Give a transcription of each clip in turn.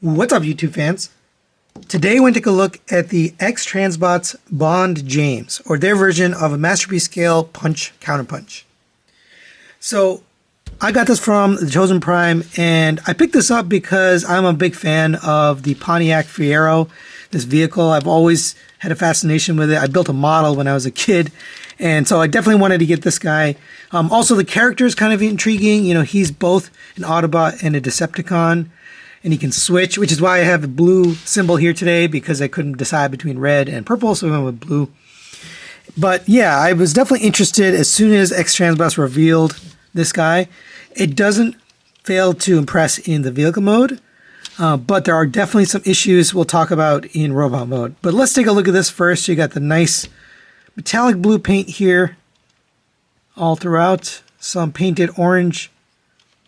What's up, YouTube fans? Today we're going to take a look at the X-Transbots Bond James, or their version of a masterpiece scale punch counterpunch. So I got this from the Chosen Prime, and I picked this up because I'm a big fan of the Pontiac Fiero, this vehicle. I've always had a fascination with it. I built a model when I was a kid, and so I definitely wanted to get this guy. Also, the character is kind of intriguing. You know, he's both an Autobot and a Decepticon, and he can switch, which is why I have a blue symbol here today, because I couldn't decide between red and purple, so we went with blue. But yeah, I was definitely interested as soon as X-Transbots revealed this guy. It doesn't fail to impress in the vehicle mode, but there are definitely some issues we'll talk about in robot mode. But let's take a look at this first. You got the nice metallic blue paint here all throughout, some painted orange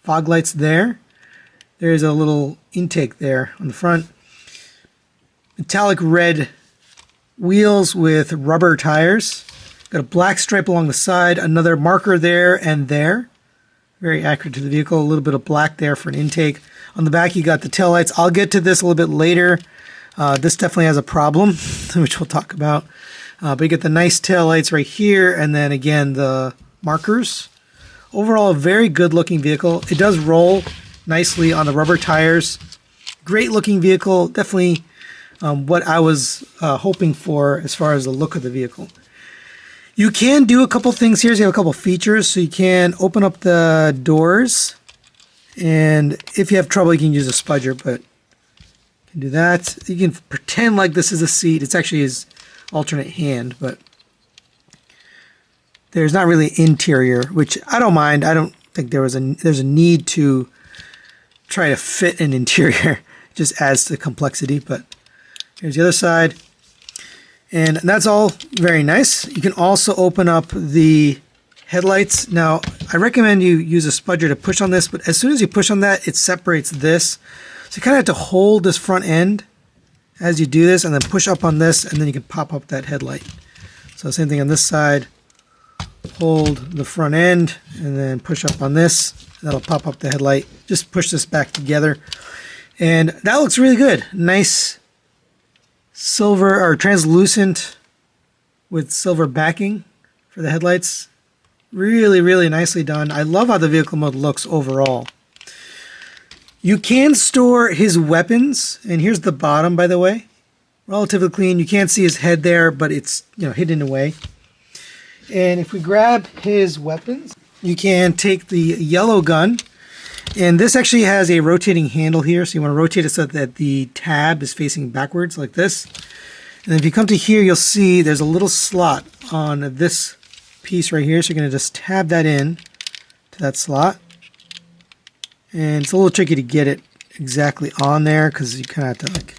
fog lights there. There's a little intake there on the front. Metallic red wheels with rubber tires. Got a black stripe along the side, another marker there and there. Very accurate to the vehicle. A little bit of black there for an intake. On the back, you got the taillights. I'll get to this a little bit later. This definitely has a problem, which we'll talk about. But you get the nice taillights right here, and then again, the markers. Overall, a very good looking vehicle. It does roll nicely on the rubber tires. Great looking vehicle. Definitely what I was hoping for as far as the look of the vehicle. You can do a couple things here. So you have a couple features. So you can open up the doors, and if you have trouble, you can use a spudger, but you can do that. You can pretend like this is a seat. It's actually his alternate hand, but there's not really interior, which I don't mind. I don't think there's a need to try to fit an interior. It just adds to complexity. But here's the other side, and that's all very nice. You can also open up the headlights. Now, I recommend you use a spudger to push on this, but as soon as you push on that, it separates this. So you kind of have to hold this front end as you do this, and then push up on this, and then you can pop up that headlight. So same thing on this side. Hold the front end, and then push up on this. That'll pop up the headlight. Just push this back together, and that looks really good. Nice silver or translucent with silver backing for the headlights. Really, really nicely done. I love how the vehicle mode looks overall. You can store his weapons, and here's the bottom, by the way. Relatively clean. You can't see his head there, but it's, you know, hidden away. And if we grab his weapons, you can take the yellow gun, and this actually has a rotating handle here, so you want to rotate it so that the tab is facing backwards like this. And then if you come to here, you'll see there's a little slot on this piece right here, so you're going to just tab that in to that slot. And it's a little tricky to get it exactly on there because you kind of have to like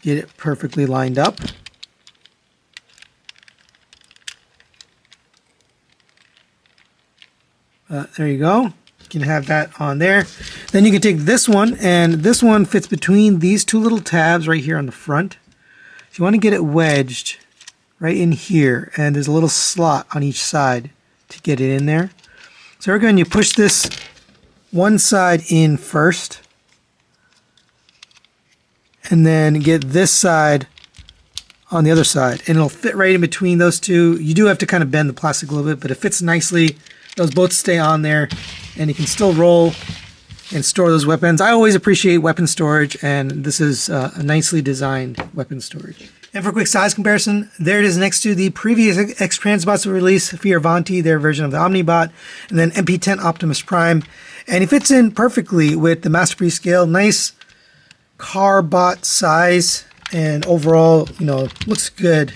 get it perfectly lined up. There you go. You can have that on there. Then you can take this one, and this one fits between these two little tabs right here on the front. So you want to get it wedged right in here, and there's a little slot on each side to get it in there. So we're going to push this one side in first, and then get this side on the other side, and it'll fit right in between those two. You do have to kind of bend the plastic a little bit, but it fits nicely. Those both stay on there, and you can still roll and store those weapons. I always appreciate weapon storage, and this is a nicely designed weapon storage. And for a quick size comparison, there it is next to the previous X-Transbots release, Fioravanti, their version of the Omnibot, and then MP10 Optimus Prime. And he fits in perfectly with the Masterpiece scale. Nice car bot size, and overall, you know, looks good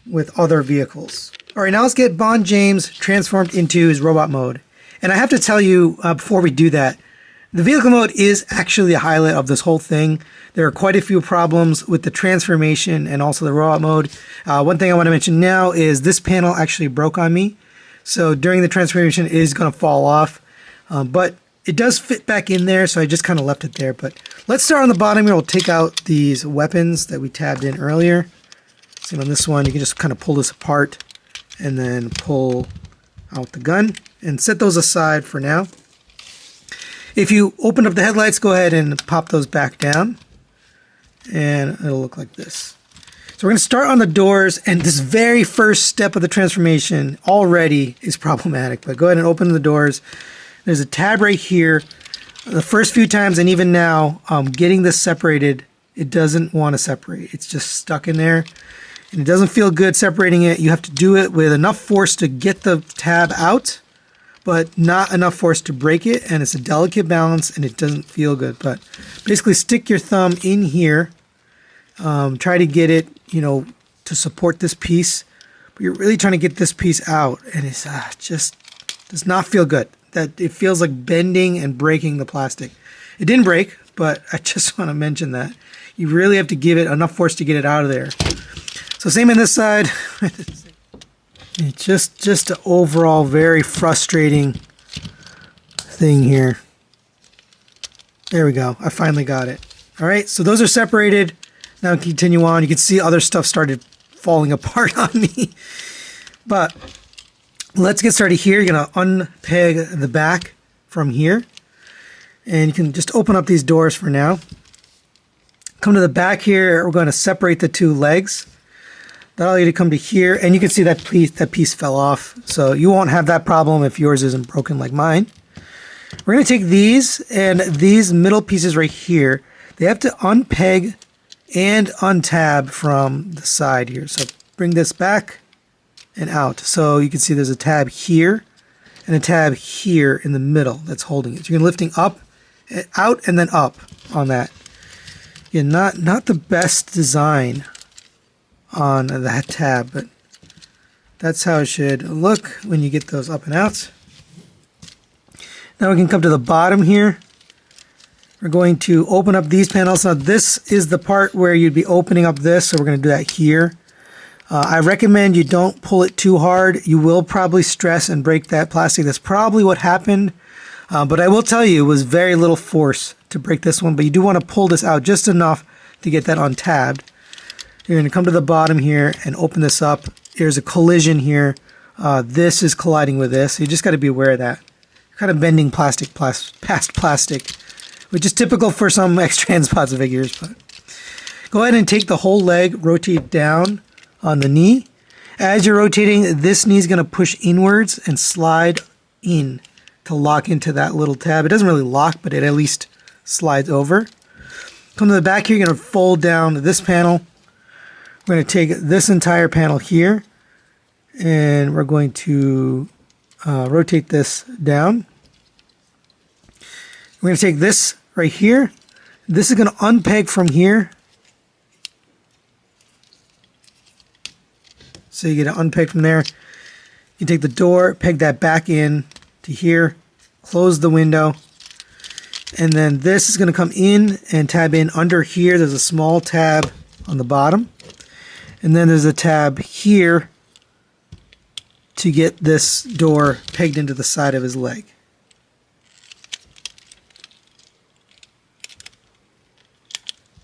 with other vehicles. All right, now let's get Bond James transformed into his robot mode. And I have to tell you, before we do that, the vehicle mode is actually the highlight of this whole thing. There are quite a few problems with the transformation and also the robot mode. One thing I want to mention now is this panel actually broke on me. So during the transformation, it is going to fall off. But it does fit back in there, so I just kind of left it there. But let's start on the bottom here. We'll take out these weapons that we tabbed in earlier. Same on this one. You can just kind of pull this apart and then pull out the gun and set those aside for now. If you open up the headlights, go ahead and pop those back down. And it'll look like this. So we're going to start on the doors, and this very first step of the transformation already is problematic. But go ahead and open the doors. There's a tab right here. The first few times, and even now, getting this separated, it doesn't want to separate. It's just stuck in there, and it doesn't feel good separating it. You have to do it with enough force to get the tab out, but not enough force to break it, and it's a delicate balance, and it doesn't feel good. But basically, stick your thumb in here. Try to get it, to support this piece, but you're really trying to get this piece out, and it's just does not feel good. That it feels like bending and breaking the plastic. It didn't break, but I just want to mention that you really have to give it enough force to get it out of there. So same on this side. It's just an overall very frustrating thing here. There we go. I finally got it. All right, so those are separated. Now continue on. You can see other stuff started falling apart on me. But let's get started here. You're going to unpeg the back from here. And you can just open up these doors for now. Come to the back here. We're going to separate the two legs. That'll allow you to come to here. And you can see that piece fell off. So you won't have that problem if yours isn't broken like mine. We're going to take these and these middle pieces right here. They have to unpeg and untab from the side here. So bring this back and out. So you can see there's a tab here and a tab here in the middle that's holding it. So you're lifting up, out, and then up on that. Yeah, not the best design on that tab, but that's how it should look when you get those up and out. Now we can come to the bottom here. We're going to open up these panels. Now this is the part where you'd be opening up this, so we're going to do that here. I recommend you don't pull it too hard. You will probably stress and break that plastic. That's probably what happened. But I will tell you, it was very little force to break this one, but you do want to pull this out just enough to get that untabbed. You're going to come to the bottom here and open this up. There's a collision here. This is colliding with this. So you just got to be aware of that. You're kind of bending past plastic, which is typical for some X-Transbots figures. But go ahead and take the whole leg, rotate down on the knee. As you're rotating, this knee is going to push inwards and slide in to lock into that little tab. It doesn't really lock, but it at least slides over. Come to the back here, you're going to fold down this panel. We're going to take this entire panel here, and we're going to rotate this down. We're going to take this right here. This is going to unpeg from here. So you get an unpeg from there. You take the door, peg that back in to here, close the window, and then this is going to come in and tab in under here. There's a small tab on the bottom, and then there's a tab here to get this door pegged into the side of his leg.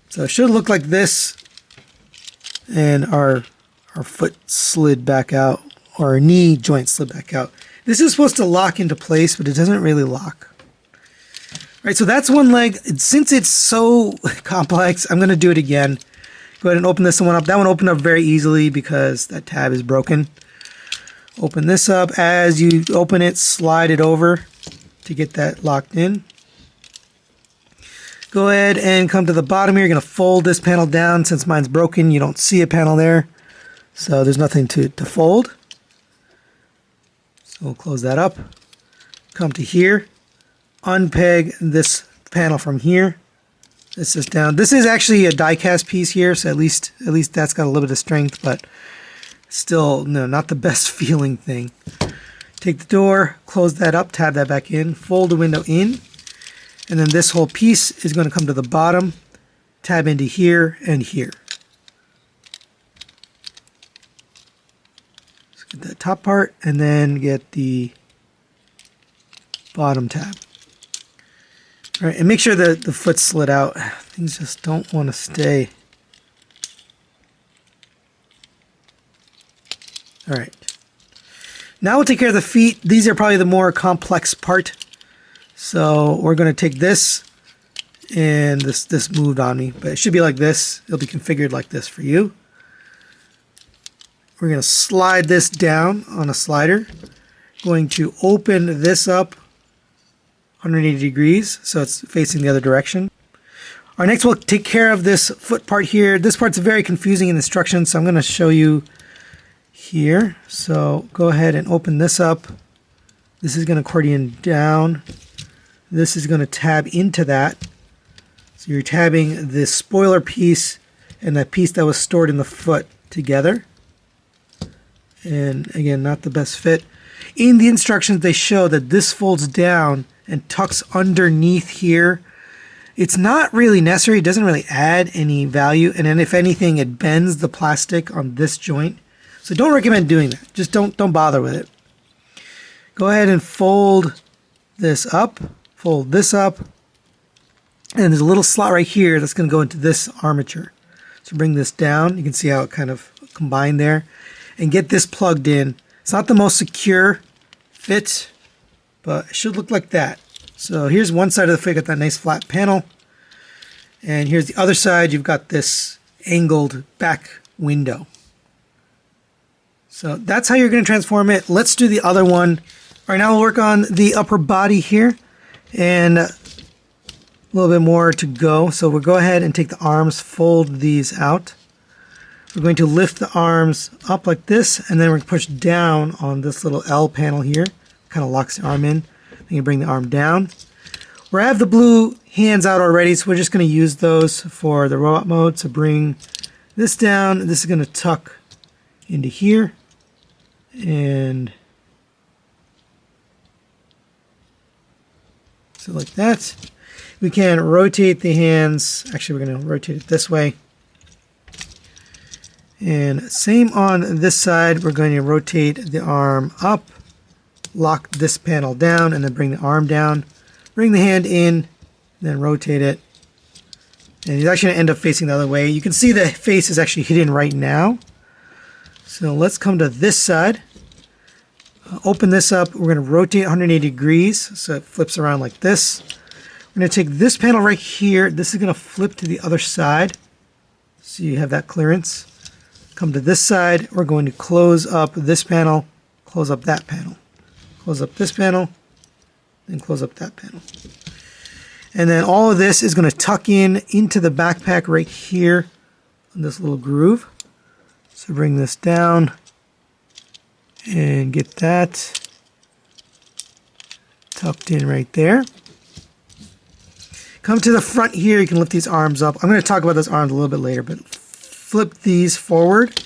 So it should look like this, and our foot slid back out, or our knee joint slid back out. This is supposed to lock into place, but it doesn't really lock. All right, so that's one leg. Since it's so complex, I'm going to do it again. Go ahead and open this one up. That one opened up very easily because that tab is broken. Open this up. As you open it, slide it over to get that locked in. Go ahead and come to the bottom here. You're going to fold this panel down. Since mine's broken, you don't see a panel there. So there's nothing to fold. So we'll close that up. Come to here. Unpeg this panel from here. This is down. This is actually a die-cast piece here, so at least that's got a little bit of strength, but still, no, not the best feeling thing. Take the door, close that up, tab that back in, fold the window in, and then this whole piece is going to come to the bottom, tab into here and here. Let's get that top part, and then get the bottom tab. All right, and make sure that the foot's slid out. Things just don't want to stay. All right. Now we'll take care of the feet. These are probably the more complex part. So we're going to take this, and this moved on me, but it should be like this. It'll be configured like this for you. We're going to slide this down on a slider. Going to open this up 180 degrees so it's facing the other direction. All right, next we'll take care of this foot part here. This part's very confusing in instructions, so I'm going to show you here. So go ahead and open this up. This is going to accordion down. This is going to tab into that. So you're tabbing this spoiler piece and that piece that was stored in the foot together. And again, not the best fit. In the instructions, they show that this folds down and tucks underneath here. It's not really necessary. It doesn't really add any value. And then if anything, it bends the plastic on this joint. So don't recommend doing that. Just don't bother with it. Go ahead and fold this up. Fold this up. And there's a little slot right here that's going to go into this armature. So bring this down. You can see how it kind of combined there. And get this plugged in. It's not the most secure fit, but it should look like that. So here's one side of the foot, got that nice flat panel. And here's the other side, you've got this angled back window. So that's how you're going to transform it. Let's do the other one. All right, now we'll work on the upper body here. And a little bit more to go. So we'll go ahead and take the arms, fold these out. We're going to lift the arms up like this, and then we're going to push down on this little L panel here. Kind of locks the arm in. Then you bring the arm down. We have the blue hands out already, so we're just going to use those for the robot mode. So bring this down. This is going to tuck into here. And so like that. We can rotate the hands. Actually, we're going to rotate it this way. And same on this side, we're going to rotate the arm up, lock this panel down, and then bring the arm down. Bring the hand in, then rotate it. And he's actually going to end up facing the other way. You can see the face is actually hidden right now. So let's come to this side. Open this up. We're going to rotate 180 degrees, so it flips around like this. We're going to take this panel right here. This is going to flip to the other side, so you have that clearance. Come to this side, we're going to close up this panel, close up that panel, close up this panel, then close up that panel. And then all of this is going to tuck in into the backpack right here in this little groove. So bring this down and get that tucked in right there. Come to the front here, you can lift these arms up. I'm going to talk about those arms a little bit later, but flip these forward.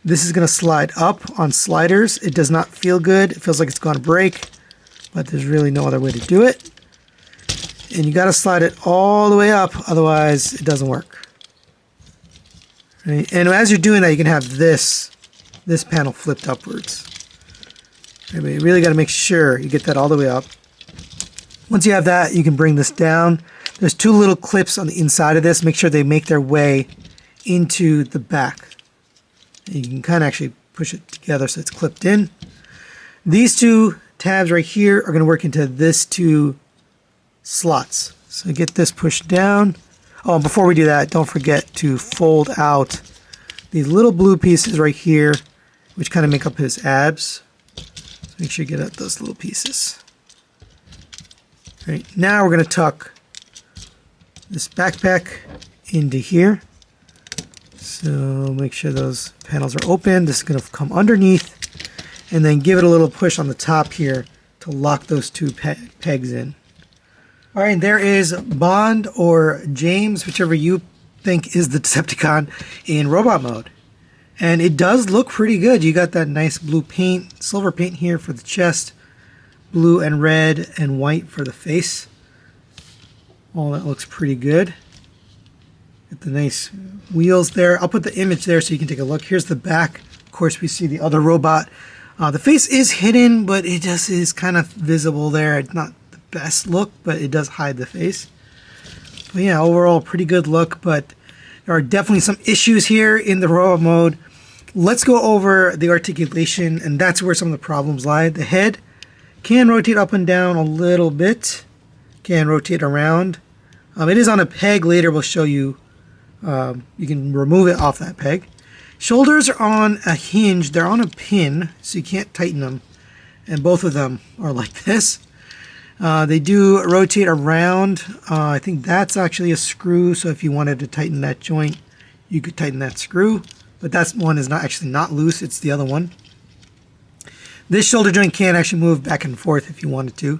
This is going to slide up on sliders. It does not feel good. It feels like it's going to break, but there's really no other way to do it. And you got to slide it all the way up, otherwise it doesn't work. Right? And as you're doing that, you can have this panel flipped upwards. Right, but you really got to make sure you get that all the way up. Once you have that, you can bring this down. There's two little clips on the inside of this. Make sure they make their way into the back. And you can kind of actually push it together so it's clipped in. These two tabs right here are going to work into this two slots. So get this pushed down. Oh, before we do that, don't forget to fold out these little blue pieces right here, which kind of make up his abs. So make sure you get out those little pieces. All right, now we're going to tuck this backpack into here. So make sure those panels are open. This is going to come underneath, and then give it a little push on the top here to lock those two pegs in. All right, there is Bond or James, whichever you think is the Decepticon, in robot mode. And it does look pretty good. You got that nice blue paint, silver paint here for the chest, blue and red and white for the face. All that looks pretty good. Get the nice wheels there. I'll put the image there so you can take a look. Here's the back. Of course, we see the other robot. The face is hidden, but it just is kind of visible there. It's not the best look, but it does hide the face. But yeah, overall, pretty good look, but there are definitely some issues here in the robot mode. Let's go over the articulation, and that's where some of the problems lie. The head can rotate up and down a little bit. can rotate around. It is on a peg. Later we'll show you. You can remove it off that peg. Shoulders are on a hinge. They're on a pin, so you can't tighten them. And both of them are like this. They do rotate around. I think that's actually a screw, so if you wanted to tighten that joint, you could tighten that screw. But that one is not loose, it's the other one. This shoulder joint can actually move back and forth if you wanted to.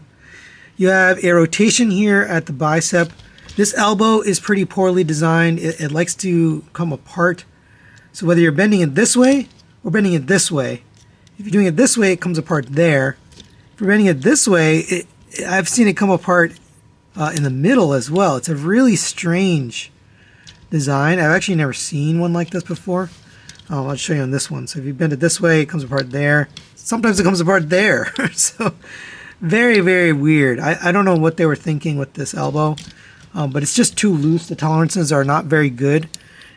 You have a rotation here at the bicep. This elbow is pretty poorly designed. It likes to come apart. So whether you're bending it this way or bending it this way, if you're doing it this way, it comes apart there. If you're bending it this way, I've seen it come apart in the middle as well. It's a really strange design. I've actually never seen one like this before. I'll show you on this one. So if you bend it this way, it comes apart there. Sometimes it comes apart there. So very, very weird. I don't know what they were thinking with this elbow, but it's just too loose. The tolerances are not very good.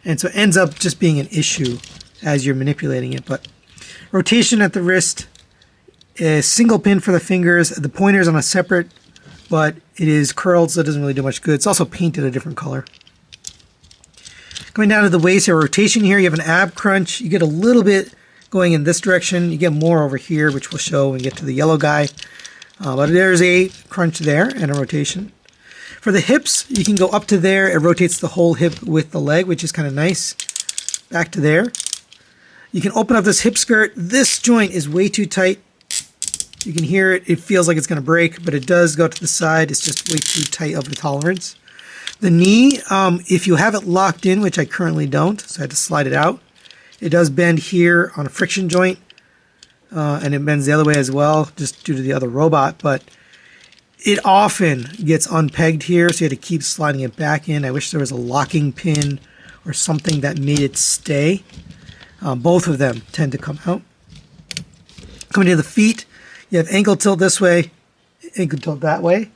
And so it ends up just being an issue as you're manipulating it. But rotation at the wrist, a single pin for the fingers. The pointer's on a separate, but it is curled, so it doesn't really do much good. It's also painted a different color. Coming down to the waist, a rotation here. You have an ab crunch. You get a little bit going in this direction. You get more over here, which we'll show when we get to the yellow guy. But there's a crunch there and a rotation. For the hips, you can go up to there. It rotates the whole hip with the leg, which is kind of nice. Back to there. You can open up this hip skirt. This joint is way too tight. You can hear it. It feels like it's going to break, but it does go to the side. It's just way too tight of a tolerance. The knee, if you have it locked in, which I currently don't, so I had to slide it out, it does bend here on a friction joint, and it bends the other way as well, just due to the other robot, but it often gets unpegged here, so you had to keep sliding it back in. I wish there was a locking pin or something that made it stay. Both of them tend to come out. Coming to the feet, you have ankle tilt this way, ankle tilt that way.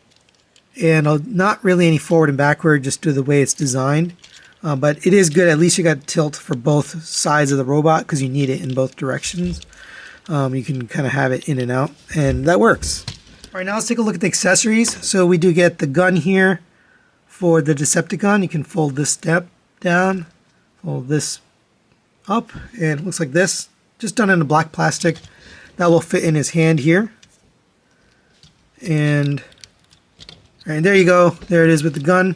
And not really any forward and backward, just due to the way it's designed. But it is good. At least you got tilt for both sides of the robot because you need it in both directions. You can kind of have it in and out, and that works. All right, now let's take a look at the accessories. So we do get the gun here for the Decepticon. You can fold this step down, fold this up, and it looks like this. Just done in a black plastic. That will fit in his hand here. And there you go. There it is with the gun.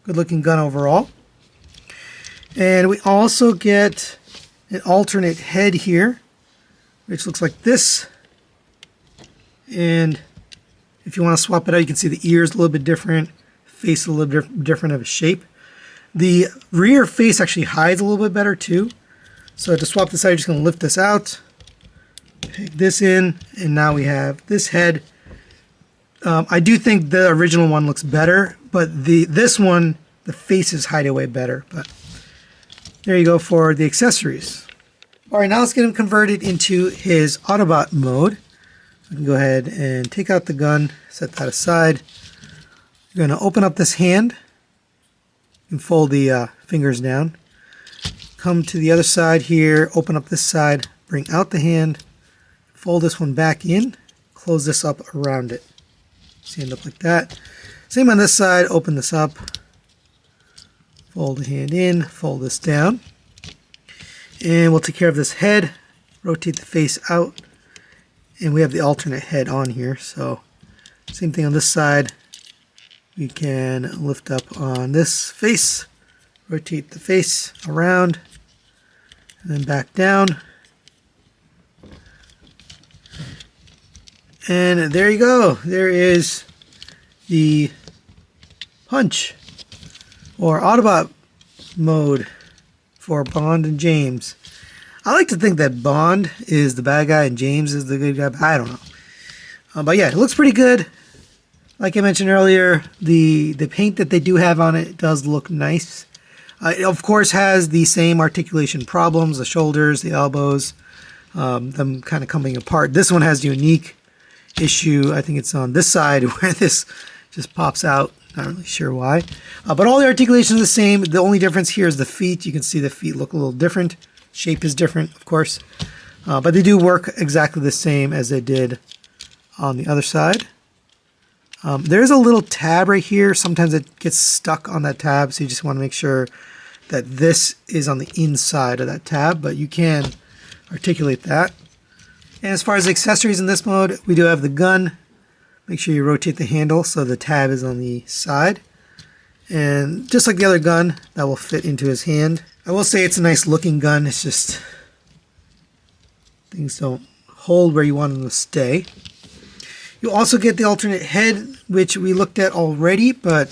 Good looking gun overall. And we also get an alternate head here, which looks like this. And if you want to swap it out, you can see the ears a little bit different, face a little bit different of a shape. The rear face actually hides a little bit better too. So to swap this out, you're just going to lift this out, peg this in, and now we have this head. I do think the original one looks better, but this one, the faces hide away better. But there you go for the accessories. All right, now let's get him converted into his Autobot mode. We can go ahead and take out the gun, set that aside. You're going to open up this hand and fold the fingers down. Come to the other side here, open up this side, bring out the hand, fold this one back in, close this up around it. So you end up like that. Same on this side, open this up, fold the hand in, fold this down. And we'll take care of this head, rotate the face out, and we have the alternate head on here. So same thing on this side. We can lift up on this face, rotate the face around, and then back down. And there you go. There is the Punch, or Autobot mode for Bond and James. I like to think that Bond is the bad guy and James is the good guy, but I don't know. But yeah, it looks pretty good. Like I mentioned earlier, the paint that they do have on it does look nice. It of course has the same articulation problems, the shoulders, the elbows, them kind of coming apart. This one has a unique issue. I think it's on this side where this just pops out. Not really sure why. But all the articulation is the same. The only difference here is the feet. You can see the feet look a little different. Shape is different, of course. But they do work exactly the same as they did on the other side. There's a little tab right here. Sometimes it gets stuck on that tab, so you just want to make sure that this is on the inside of that tab, but you can articulate that. And as far as accessories in this mode, we do have the gun. Make sure you rotate the handle so the tab is on the side. And just like the other gun, that will fit into his hand. I will say it's a nice looking gun. It's just things don't hold where you want them to stay. You also get the alternate head, which we looked at already, but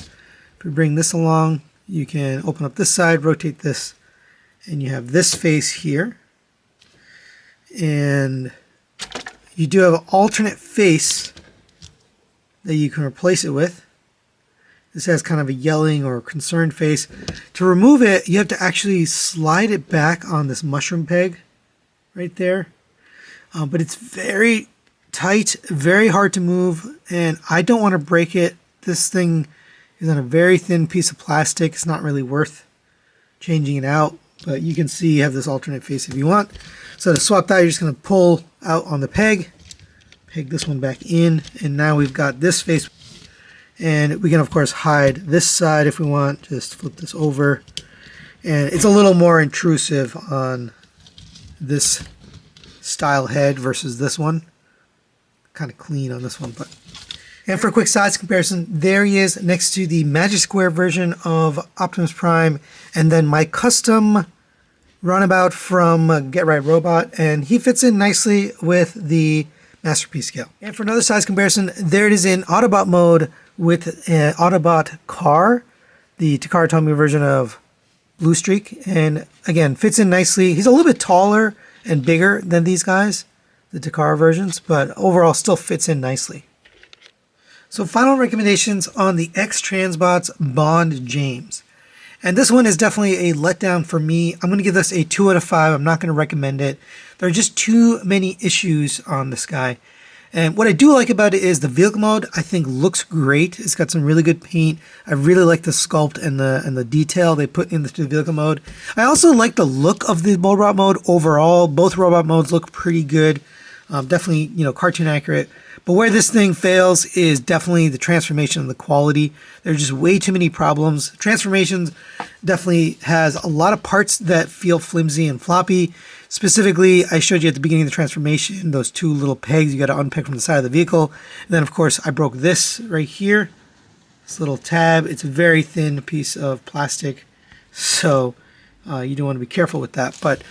if we bring this along, you can open up this side, rotate this, and you have this face here. And you do have an alternate face that you can replace it with. This has kind of a yelling or concerned face. To remove it, you have to actually slide it back on this mushroom peg right there. But it's very tight, very hard to move, and I don't want to break it. This thing is on a very thin piece of plastic. It's not really worth changing it out, but you can see you have this alternate face if you want. So to swap that, you're just going to pull out on the peg, peg this one back in, and now we've got this face. And we can of course hide this side if we want. Just flip this over, and it's a little more intrusive on this style head versus this one. Kind of clean on this one, but. And for a quick size comparison, there he is next to the Magic Square version of Optimus Prime, and then my custom runabout from Get Right Robot, and he fits in nicely with the Masterpiece scale. And for another size comparison, there it is in Autobot mode with an Autobot car, the Takara Tomy version of Blue Streak, and again, fits in nicely. He's a little bit taller and bigger than these guys, the Takara versions, but overall still fits in nicely. So final recommendations on the X-Transbots Bond James. And this one is definitely a letdown for me. I'm going to give this a 2 out of 5. I'm not going to recommend it. There are just too many issues on this guy. And what I do like about it is the vehicle mode, I think, looks great. It's got some really good paint. I really like the sculpt and the detail they put into the vehicle mode. I also like the look of the robot mode overall. Both robot modes look pretty good. Definitely, cartoon accurate. But where this thing fails is definitely the transformation and the quality. There's just way too many problems. Transformations definitely has a lot of parts that feel flimsy and floppy. Specifically, I showed you at the beginning of the transformation, those two little pegs you got to unpick from the side of the vehicle. And then, of course, I broke this right here. This little tab. It's a very thin piece of plastic. So you do want to be careful with that. But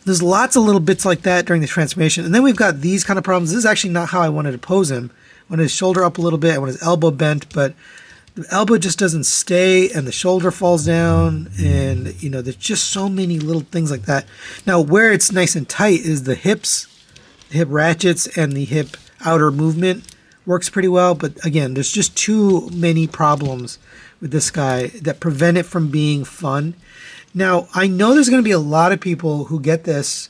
there's lots of little bits like that during the transformation. And then we've got these kind of problems. This is actually not how I wanted to pose him. I wanted his shoulder up a little bit. I want his elbow bent, but the elbow just doesn't stay and the shoulder falls down. And, there's just so many little things like that. Now, where it's nice and tight is the hips, the hip ratchets, and the hip outer movement works pretty well. But again, there's just too many problems with this guy that prevent it from being fun. Now, I know there's going to be a lot of people who get this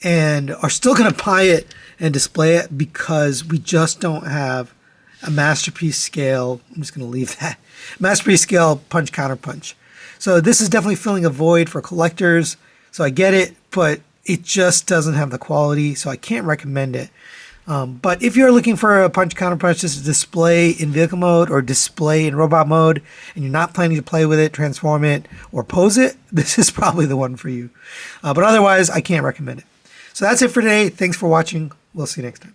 and are still going to buy it and display it because we just don't have a Masterpiece scale. I'm just going to leave that. Masterpiece scale punch counterpunch. So this is definitely filling a void for collectors. So I get it, but it just doesn't have the quality. So I can't recommend it. But if you're looking for a punch counterpunch just to display in vehicle mode or display in robot mode, and you're not planning to play with it, transform it, or pose it, this is probably the one for you. But otherwise, I can't recommend it. So that's it for today. Thanks for watching. We'll see you next time.